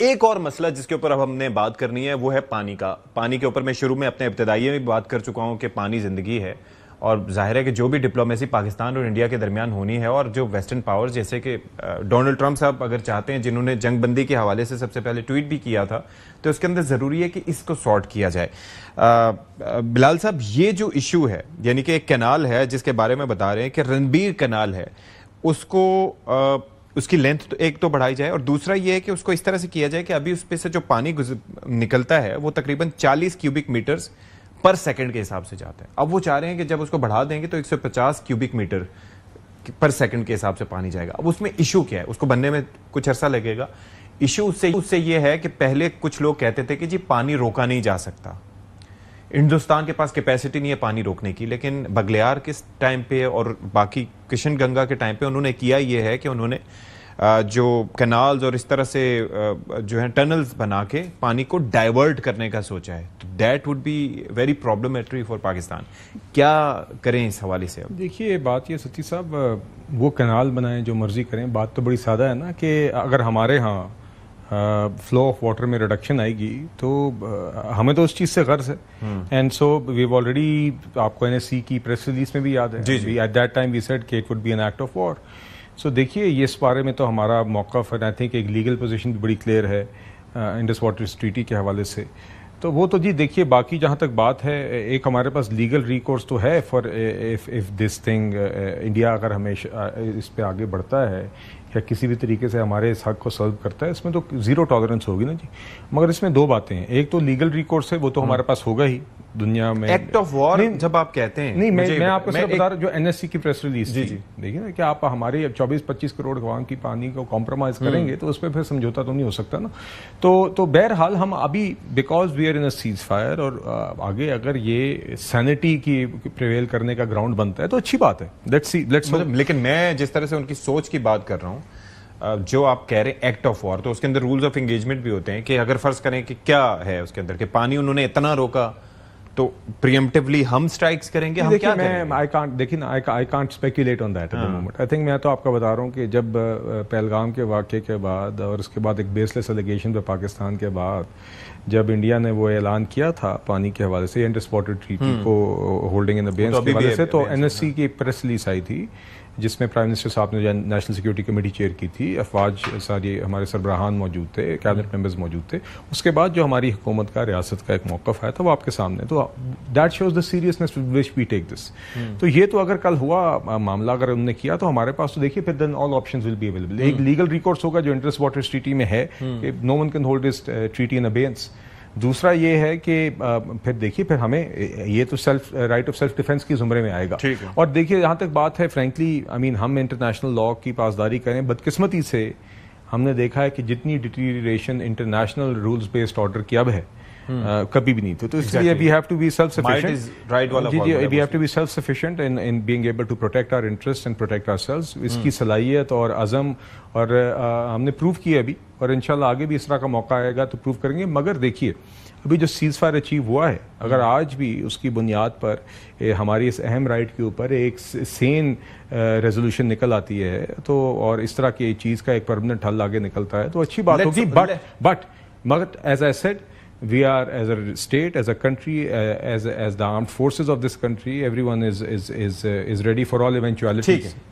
एक और मसला जिसके ऊपर अब हमने बात करनी है वो है पानी का। पानी के ऊपर मैं शुरू में अपने इब्तिदाई में भी बात कर चुका हूं कि पानी जिंदगी है, और जाहिर है कि जो भी डिप्लोमेसी पाकिस्तान और इंडिया के दरमियान होनी है, और जो वेस्टर्न पावर्स जैसे कि डोनाल्ड ट्रंप साहब अगर चाहते हैं, जिन्होंने जंगबंदी के हवाले से सबसे पहले ट्वीट भी किया था, तो उसके अंदर ज़रूरी है कि इसको सॉर्ट किया जाए। बिलाल साहब, ये जो इशू है, यानी कि एक कैनाल है जिसके बारे में बता रहे हैं कि रणबीर कैनाल है, उसको उसकी लेंथ तो एक तो बढ़ाई जाए, और दूसरा ये है कि उसको इस तरह से किया जाए कि अभी उस पे से जो पानी निकलता है वो तकरीबन 40 क्यूबिक मीटर्स पर सेकंड के हिसाब से जाता है। अब वो चाह रहे हैं कि जब उसको बढ़ा देंगे तो 150 क्यूबिक मीटर पर सेकंड के हिसाब से पानी जाएगा। अब उसमें इशू क्या है? उसको बनने में कुछ अरसा लगेगा। इशू उससे ये है कि पहले कुछ लोग कहते थे कि जी पानी रोका नहीं जा सकता, हिंदुस्तान के पास कैपेसिटी नहीं है पानी रोकने की, लेकिन बगलियार किस टाइम पे और बाकी किशन गंगा के टाइम पे उन्होंने किया ये है कि उन्होंने जो कैनाल्स और इस तरह से जो है टनल्स बना के पानी को डाइवर्ट करने का सोचा है। तो that would be very problematic for Pakistan. क्या करें इस हवाले से? अब देखिए, बात ये सती साहब, वो कैनाल बनाएं जो मर्जी करें, बात तो बड़ी सादा है ना कि अगर हमारे यहाँ फ्लो ऑफ वाटर में रिडक्शन आएगी तो हमें तो उस चीज़ से गर्ज है। एंड सो वी ऑलरेडी, आपको एनएससी की प्रेस रिलीज में भी याद है, at that time we said कि it would be an act of war. So देखिए, ये इस बारे में तो हमारा मौक़िफ़ है, आई थिंक एक लीगल पोजीशन भी बड़ी क्लियर है इंडस वाटर ट्रीटी के हवाले से। तो वो तो जी देखिए, बाकी जहाँ तक बात है, एक हमारे पास लीगल रिकोर्स तो है for if this thing, India अगर हमेशा इस पे आगे बढ़ता है या किसी भी तरीके से हमारे इस हक को सॉल्व करता है, इसमें तो जीरो टॉलरेंस होगी ना जी। मगर इसमें दो बातें हैं, एक तो लीगल रिकोर्स है, वो तो हमारे पास होगा ही दुनिया में। एक्ट ऑफ वॉर जब आप कहते हैं, नहीं, मैं आपको सिर्फ बता रहा हूँ जो एनएससी की प्रेस रिलीज थी। देखिए ना कि आप हमारे 24-25 करोड़ अवाम की पानी को कॉम्प्रोमाइज करेंगे तो उस पर फिर समझौता तो नहीं हो सकता ना। तो बहरहाल हम अभी, because we are in a cease fire, और आगे अगर ये सैनिटी की प्रिवेल करने का ग्राउंड बनता है तो अच्छी बात है। Let's see. लेकिन मैं जिस तरह से उनकी सोच की बात कर रहा हूँ, जो आप कह रहे हैं एक्ट ऑफ वॉर, तो उसके अंदर रूल्स ऑफ एंगेजमेंट भी होते हैं कि अगर फर्ज करें कि क्या है उसके अंदर कि पानी उन्होंने इतना रोका तो प्रीएम्प्टिवली हम स्ट्राइक्स करेंगे। हम क्या करेंगे? I can't speculate on that at the moment. I think मैं तो आपको बता रहा हूँ कि जब पहलगाम के वाक़े के बाद और उसके बाद एक बेसलेस एलिगेशन पे पाकिस्तान के बाद जब इंडिया ने वो ऐलान किया था पानी के हवाले से, इंडस वाटर ट्रीटी को होल्डिंग इन अबेयंस के हवाले से, तो एनएससी की प्रेस रिलीज आई थी जिसमें प्राइम मिनिस्टर साहब ने नेशनल सिक्योरिटी कमेटी चेयर की थी, अफवाज सारी हमारे सरबराहान मौजूद थे, कैबिनेट मेंबर्स मौजूद थे। उसके बाद जो हमारी हुकूमत का, रियासत का एक मौक़िफ़ आया था वो आपके सामने, तो that shows the seriousness with which we take this. तो ये तो अगर कल हुआ मामला, अगर उन्होंने किया तो हमारे पास तो देखिए फिर then all options will be available. एक लीगल रिकोर्स होगा जो इंडस वाटर ट्रीटी में है, no one can hold this treaty in abeyance. दूसरा ये है कि फिर देखिए, फिर हमें ये तो राइट ऑफ सेल्फ डिफेंस की जुमरे में आएगा। और देखिए, जहाँ तक बात है, फ्रेंकली आई मीन, हम इंटरनेशनल लॉ की पासदारी करें, बदकिस्मती से हमने देखा है कि जितनी deterioration international rules based order की अब है, कभी भी नहीं थी। तो इसलिए we have to be self sufficient, we have to be self sufficient in being able to protect our interest and protect ourselves. इसकी सलाहियत और अज़म और हमने प्रूव किया अभी, और इंशाल्लाह आगे भी इस तरह का मौका आएगा तो प्रूव करेंगे। मगर देखिए, अभी जो सीज फायर अचीव हुआ है, अगर आज भी उसकी बुनियाद पर हमारी इस अहम राइट के ऊपर एक सेन रेजोल्यूशन निकल आती है, तो और इस तरह की चीज़ का एक परमानेंट हल आगे निकलता है तो अच्छी बात होगी। बट मगर as I said, we are, as a state, as a country, as the armed forces of this country, everyone is ready for all eventualities.